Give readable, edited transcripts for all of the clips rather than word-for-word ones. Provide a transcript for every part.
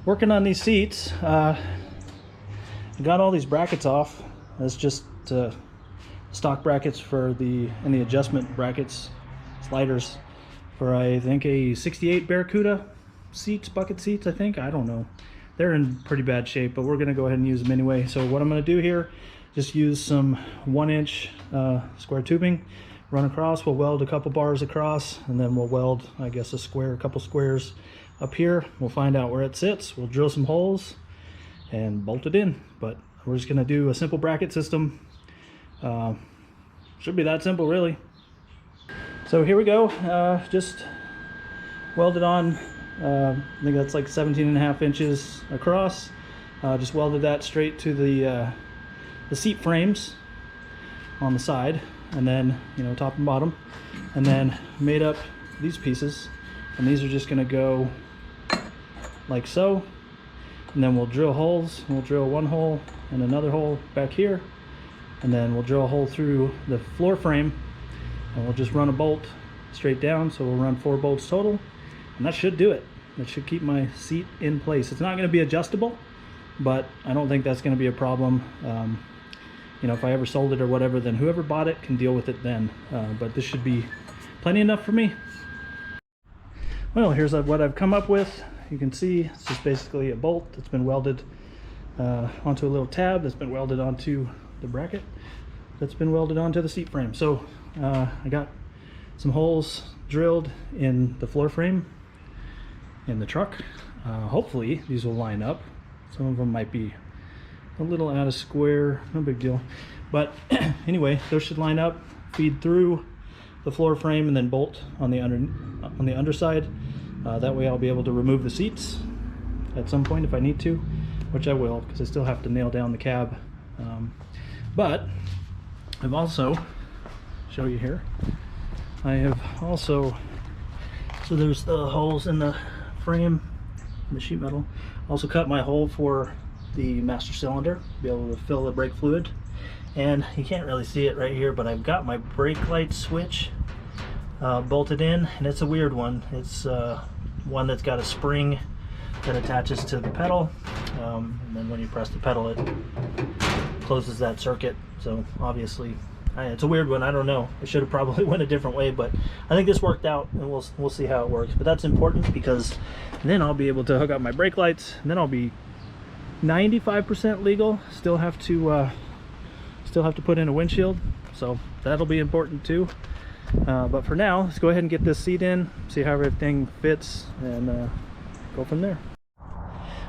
working on these seats. Got all these brackets off. That's just stock brackets for the adjustment brackets, sliders for I think a 68 Barracuda seats, bucket seats. I don't know. They're in pretty bad shape, but we're gonna go ahead and use them anyway. So what I'm gonna do here, just use some 1-inch square tubing, run across. We'll weld a couple bars across, and then we'll weld, I guess, a couple squares up here. We'll find out where it sits. We'll drill some holes and bolt it in. But we're just gonna do a simple bracket system. Should be that simple, really. So here we go. Just welded on. I think that's like 17.5 inches across. Just welded that straight to the seat frames on the side, and then top and bottom, and then made up these pieces, and these are just going to go like so, and then we'll drill holes. We'll drill one hole and another hole back here, and then we'll drill a hole through the floor frame, and we'll just run a bolt straight down. So we'll run 4 bolts total, and that should do it. That should keep my seat in place. It's not going to be adjustable, but I don't think that's going to be a problem. If I ever sold it or whatever, then whoever bought it can deal with it then. But this should be plenty enough for me. Well, here's what I've come up with. You can see it's just basically a bolt that's been welded onto a little tab that's been welded onto the bracket that's been welded onto the seat frame. So I got some holes drilled in the floor frame in the truck. Hopefully these will line up. Some of them might be a little out of square, no big deal, but anyway, those should line up, feed through the floor frame, and then bolt on the underside. That way I'll be able to remove the seats at some point if I need to, which I will, because I still have to nail down the cab. But I've also, show you here, I have also, so there's the holes in the frame, the sheet metal. Also cut my hole for the master cylinder, be able to fill the brake fluid. And you can't really see it right here, but I've got my brake light switch bolted in, and it's a weird one. It's one that's got a spring that attaches to the pedal, and then when you press the pedal it closes that circuit. So obviously it's a weird one. I don't know, I should have probably went a different way, but I think this worked out, and we'll see how it works. But that's important, because then I'll be able to hook up my brake lights, and then I'll be 95% legal. Still have to put in a windshield, so that'll be important too. But for now, let's go ahead and get this seat in, see how everything fits, and go from there.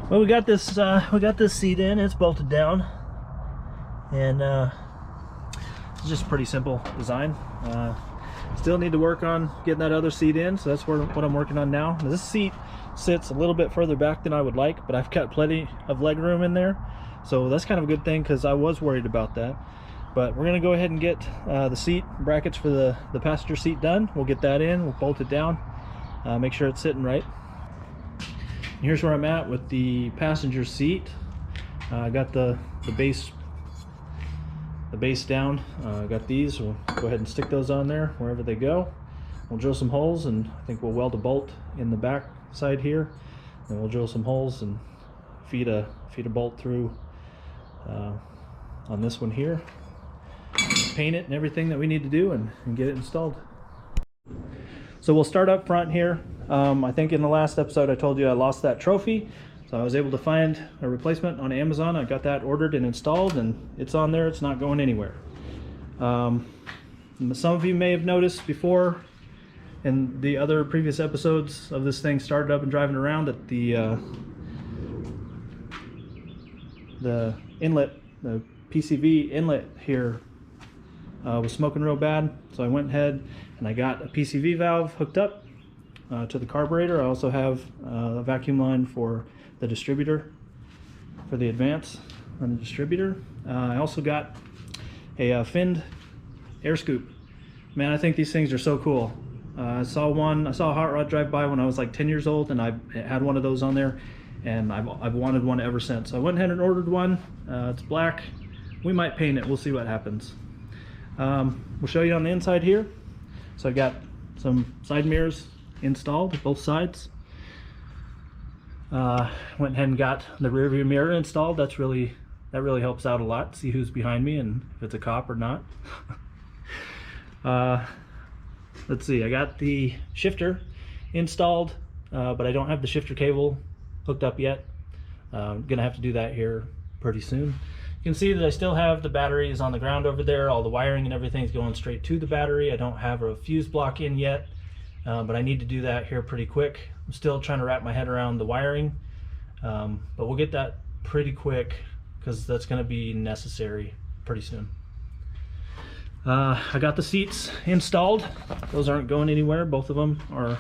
Well, we got this seat in. It's bolted down, and it's just a pretty simple design. Still need to work on getting that other seat in, so that's what I'm working on now. This seat sits a little bit further back than I would like, but I've got plenty of leg room in there, so that's kind of a good thing, because I was worried about that. But we're gonna go ahead and get the seat brackets for the passenger seat done. We'll get that in, we'll bolt it down, make sure it's sitting right. And here's where I'm at with the passenger seat. I got the base down. Got these. We'll go ahead and stick those on there wherever they go. We'll drill some holes, and I think we'll weld a bolt in the back side here, and we'll drill some holes and feed a bolt through on this one here, paint it and everything that we need to do, and get it installed. So we'll start up front here. I think in the last episode I told you I lost that trophy, so I was able to find a replacement on Amazon. I got that ordered and installed, and it's on there. It's not going anywhere. Some of you may have noticed before in the other previous episodes of this thing started up and driving around that the inlet, the PCV inlet here was smoking real bad. So I went ahead and I got a PCV valve hooked up to the carburetor. I also have a vacuum line for the distributor, for the advance on the distributor. I also got a finned air scoop. Man, I think these things are so cool. I saw a hot rod drive by when I was like 10 years old, and I had one of those on there, and I've wanted one ever since. So I went ahead and ordered one. It's black. We might paint it. We'll see what happens. We'll show you on the inside here. So I got some side mirrors installed, both sides. Went ahead and got the rear view mirror installed. That really helps out a lot. See who's behind me and if it's a cop or not. Let's see, I got the shifter installed, but I don't have the shifter cable hooked up yet. I'm gonna have to do that here pretty soon. You can see that I still have the batteries on the ground over there. All the wiring and everything's going straight to the battery. I don't have a fuse block in yet, but I need to do that here pretty quick. I'm still trying to wrap my head around the wiring, but we'll get that pretty quick because that's going to be necessary pretty soon. I got the seats installed. Those aren't going anywhere. Both of them are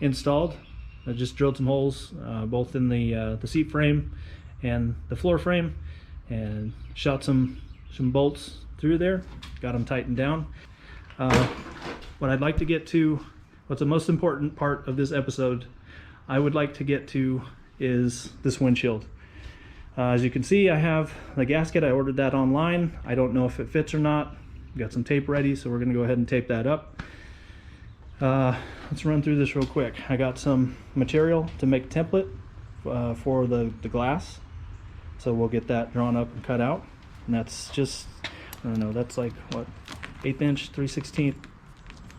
installed. I just drilled some holes both in the seat frame and the floor frame, and shot some bolts through there. Got them tightened down. What I'd like to get to, what's the most important part of this episode I would like to get to, is this windshield. As you can see, I have the gasket. I ordered that online. I don't know if it fits or not. Got some tape ready, so we're going to go ahead and tape that up. Let's run through this real quick. I got some material to make a template for the glass, so we'll get that drawn up and cut out. And that's just, I don't know, that's like what, 1/8 inch 3/16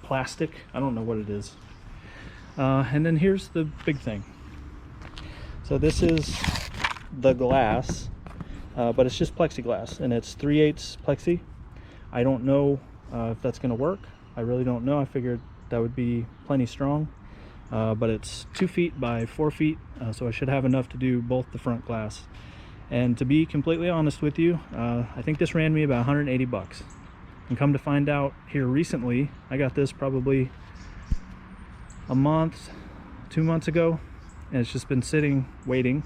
plastic. I don't know what it is. And then here's the big thing. So this is the glass, but it's just plexiglass, and it's 3/8 plexi. I don't know if that's going to work. I really don't know. I figured that would be plenty strong, but it's 2 feet by 4 feet, so I should have enough to do both the front glass. And to be completely honest with you, I think this ran me about 180 bucks. And come to find out here recently, I got this probably a month, 2 months ago, and it's just been sitting waiting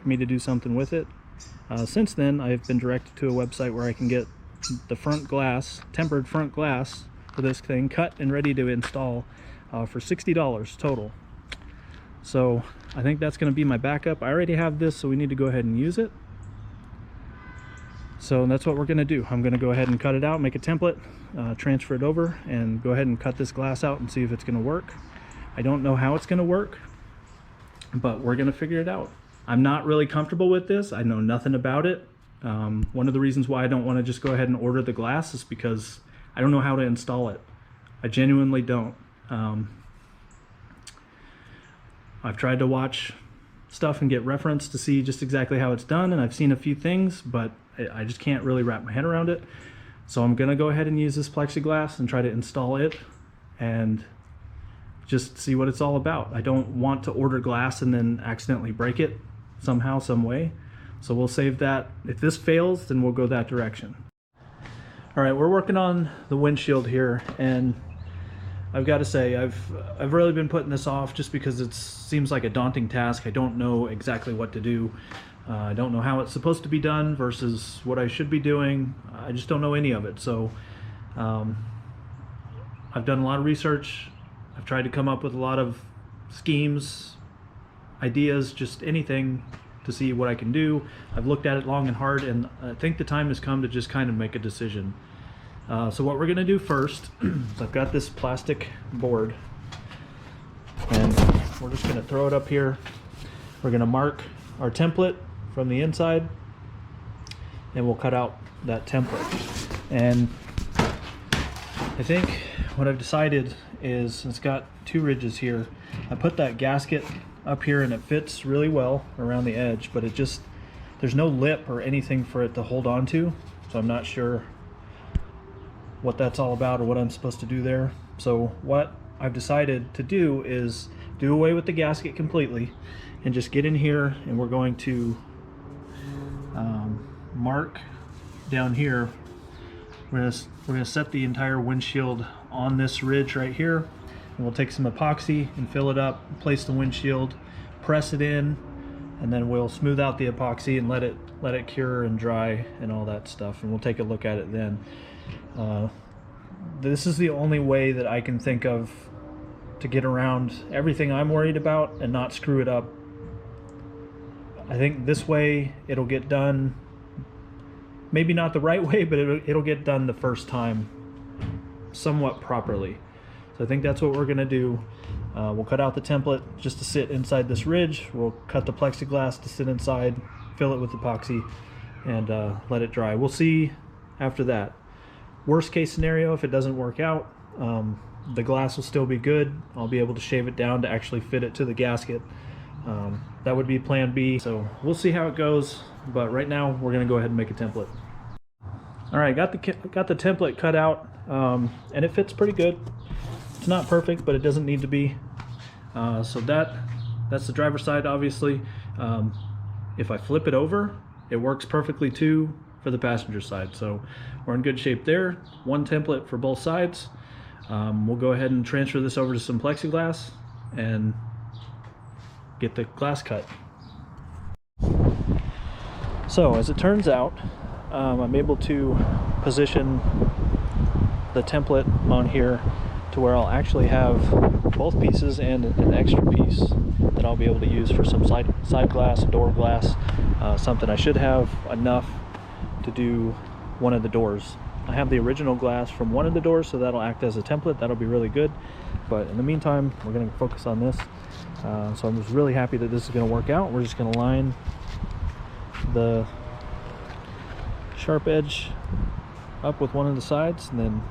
for me to do something with it. Since then, I've been directed to a website where I can get the front glass, tempered front glass for this thing, cut and ready to install for $60 total. So I think that's going to be my backup. I already have this, so we need to go ahead and use it. So that's what we're going to do. I'm going to go ahead and cut it out, make a template, transfer it over, and go ahead and cut this glass out and see if it's going to work. I don't know how it's going to work, but we're going to figure it out. I'm not really comfortable with this. I know nothing about it. One of the reasons why I don't want to just go ahead and order the glass is because I don't know how to install it. I genuinely don't. I've tried to watch stuff and get reference to see just exactly how it's done, and I've seen a few things, but I just can't really wrap my head around it. So I'm gonna go ahead and use this plexiglass and try to install it and just see what it's all about. I don't want to order glass and then accidentally break it somehow, some way. So we'll save that. If this fails, then we'll go that direction. All right, we're working on the windshield here, and I've got to say, I've really been putting this off just because it seems like a daunting task. I don't know exactly what to do. I don't know how it's supposed to be done versus what I should be doing. I just don't know any of it. So I've done a lot of research. I've tried to come up with a lot of schemes, ideas, just anything to see what I can do. I've looked at it long and hard, and I think the time has come to just kind of make a decision. So what we're going to do first is I've got this plastic board, and we're just going to throw it up here. We're going to mark our template from the inside, and we'll cut out that template. And I think what I've decided is, it's got 2 ridges here. I put that gasket up here and it fits really well around the edge, but it just, there's no lip or anything for it to hold on to, so I'm not sure what that's all about or what I'm supposed to do there. So what I've decided to do is do away with the gasket completely and just get in here, and we're going to mark down here. We're gonna set the entire windshield on this ridge right here, and we'll take some epoxy and fill it up, place the windshield, press it in, and then we'll smooth out the epoxy and let it cure and dry and all that stuff, and we'll take a look at it then. This is the only way that I can think of to get around everything I'm worried about and not screw it up. I think this way it'll get done, maybe not the right way, but it'll get done the first time somewhat properly. So I think that's what we're gonna do. We'll cut out the template just to sit inside this ridge. We'll cut the plexiglass to sit inside, fill it with epoxy, and let it dry. We'll see after that. Worst case scenario, if it doesn't work out, the glass will still be good. I'll be able to shave it down to actually fit it to the gasket. That would be plan B. So we'll see how it goes, but right now we're gonna go ahead and make a template. All right, got the template cut out, and it fits pretty good. It's not perfect, but it doesn't need to be. So that's the driver's side, obviously. If I flip it over, it works perfectly too for the passenger side. So we're in good shape there. One template for both sides. We'll go ahead and transfer this over to some plexiglass and get the glass cut. So as it turns out, I'm able to position the template on here to where I'll actually have both pieces and an extra piece that I'll be able to use for some side glass, door glass, something. I should have enough to do one of the doors. I have the original glass from one of the doors, so that'll act as a template. That'll be really good. But in the meantime, we're going to focus on this. So I'm just really happy that this is going to work out. We're just going to line the sharp edge up with one of the sides and then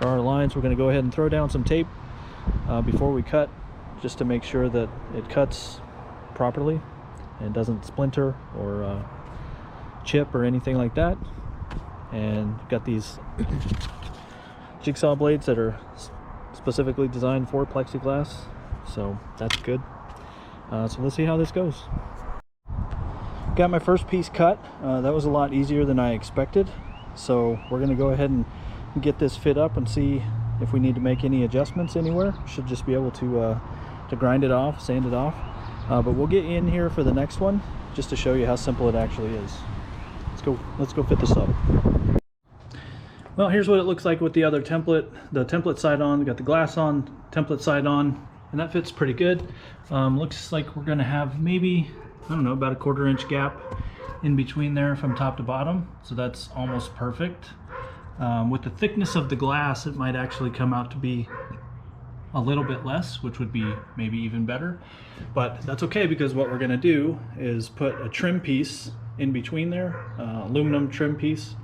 draw our lines. We're going to go ahead and throw down some tape before we cut, just to make sure that it cuts properly and doesn't splinter or chip or anything like that. And got these jigsaw blades that are specifically designed for plexiglass, so that's good. So let's see how this goes. Got my first piece cut. That was a lot easier than I expected, so we're going to go ahead and get this fit up and see if we need to make any adjustments anywhere. Should just be able to grind it off, sand it off, but we'll get in here for the next one just to show you how simple it actually is. Let's go fit this up. Well, here's what it looks like with the other template, the template side on. We got the glass on, template side on, and that fits pretty good. Looks like we're gonna have maybe, I don't know, about a 1/4 inch gap in between there from top to bottom, so that's almost perfect. With the thickness of the glass, it might actually come out to be a little bit less, which would be maybe even better, but that's okay, because what we're gonna do is put a trim piece in between there, aluminum trim piece,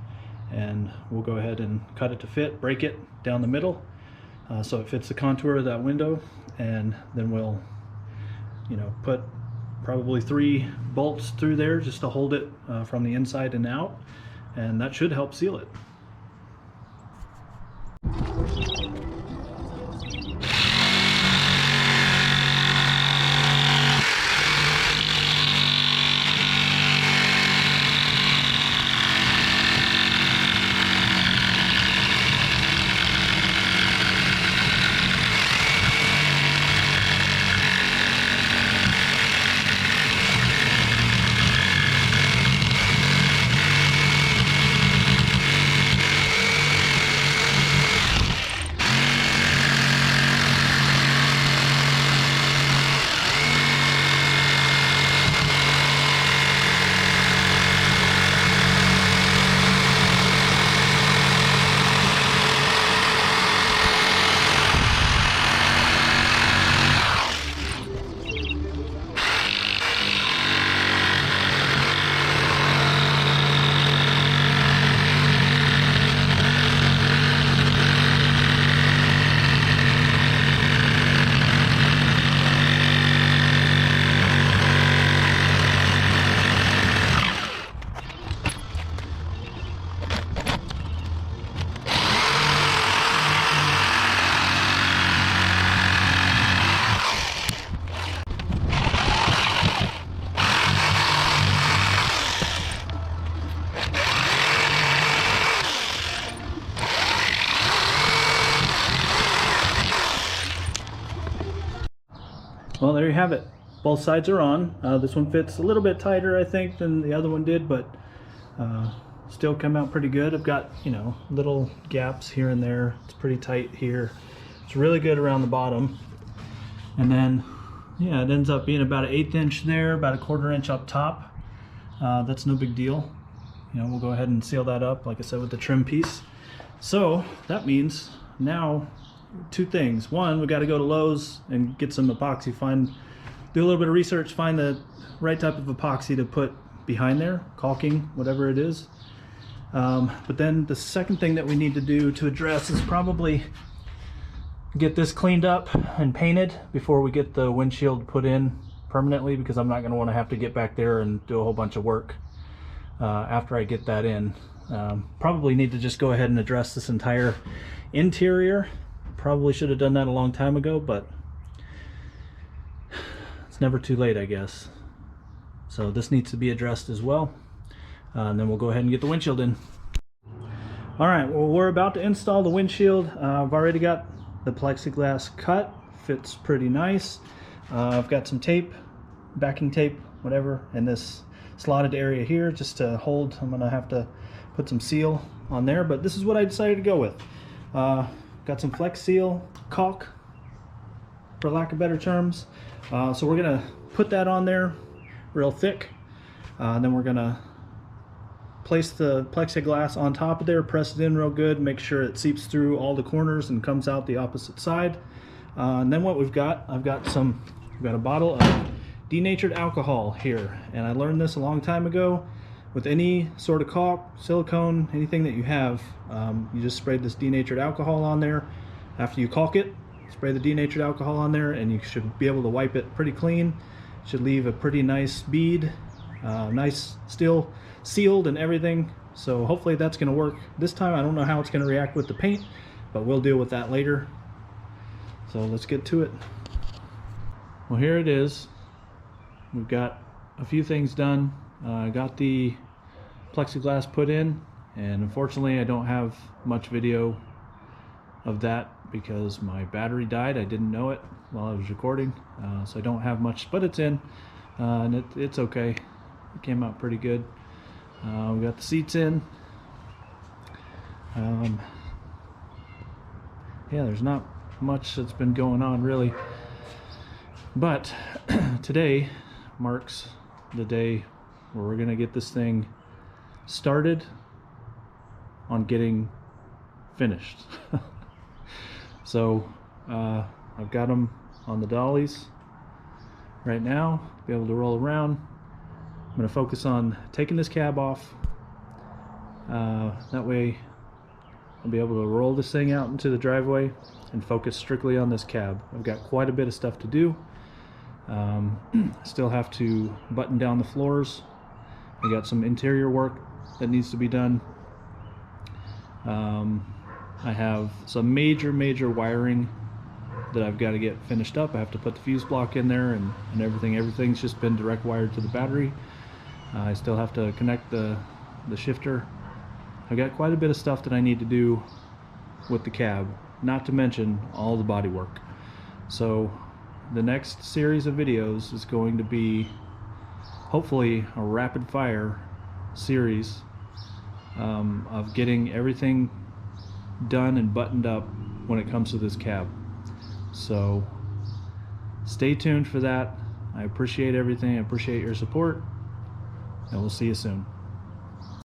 and we'll go ahead and cut it to fit, break it down the middle so it fits the contour of that window, and then we'll, you know, put probably 3 bolts through there just to hold it from the inside and out, and that should help seal it. Well, there you have it. Both sides are on. This one fits a little bit tighter, I think, than the other one did, but still come out pretty good. I've got, you know, little gaps here and there. It's pretty tight here. It's really good around the bottom. And then, yeah, it ends up being about an 1/8 inch there, about a 1/4 inch up top. That's no big deal. You know, we'll go ahead and seal that up, like I said, with the trim piece. So that means now two things. One, we got to go to Lowe's and get some epoxy, do a little bit of research, find the right type of epoxy to put behind there, caulking, whatever it is. But then the second thing that we need to do to address is probably get this cleaned up and painted before we get the windshield put in permanently, because I'm not going to want to have to get back there and do a whole bunch of work after I get that in. Probably need to just go ahead and address this entire interior. Probably should have done that a long time ago, but it's never too late, I guess. So this needs to be addressed as well. And then we'll go ahead and get the windshield in. All right, well, we're about to install the windshield. I've already got the plexiglass cut, fits pretty nice. I've got some tape, backing tape, whatever, in this slotted area here just to hold. I'm gonna have to put some seal on there, but this is what I decided to go with. Got some Flex Seal caulk, for lack of better terms. So we're gonna put that on there real thick. Then we're gonna place the plexiglass on top of there, press it in real good, make sure it seeps through all the corners and comes out the opposite side. And then what we've got, I've got a bottle of denatured alcohol here, and I learned this a long time ago. With any sort of caulk, silicone, anything that you have, you just spray this denatured alcohol on there. After you caulk it, spray the denatured alcohol on there, and you should be able to wipe it pretty clean. Should leave a pretty nice bead, nice, still sealed and everything. So hopefully that's going to work this time. I don't know how it's going to react with the paint, but we'll deal with that later. So let's get to it. Well, here it is. We've got a few things done. I got the plexiglass put in, and unfortunately I don't have much video of that because my battery died. I didn't know it while I was recording, so I don't have much, but it's in, and it's okay. It came out pretty good. We got the seats in. Yeah, there's not much that's been going on really, but today marks the day where we're gonna get this thing started on getting finished. So I've got them on the dollies right now, be able to roll around. I'm gonna focus on taking this cab off. That way I'll be able to roll this thing out into the driveway and focus strictly on this cab. I've got quite a bit of stuff to do. Still have to button down the floors. I got some interior work that needs to be done. I have some major wiring that I've got to get finished up. I have to put the fuse block in there and everything. Everything's just been direct wired to the battery. I still have to connect the shifter. I've got quite a bit of stuff that I need to do with the cab, not to mention all the body work. So the next series of videos is going to be hopefully a rapid fire series of getting everything done and buttoned up when it comes to this cab. So stay tuned for that. I appreciate everything. I appreciate your support, and we'll see you soon.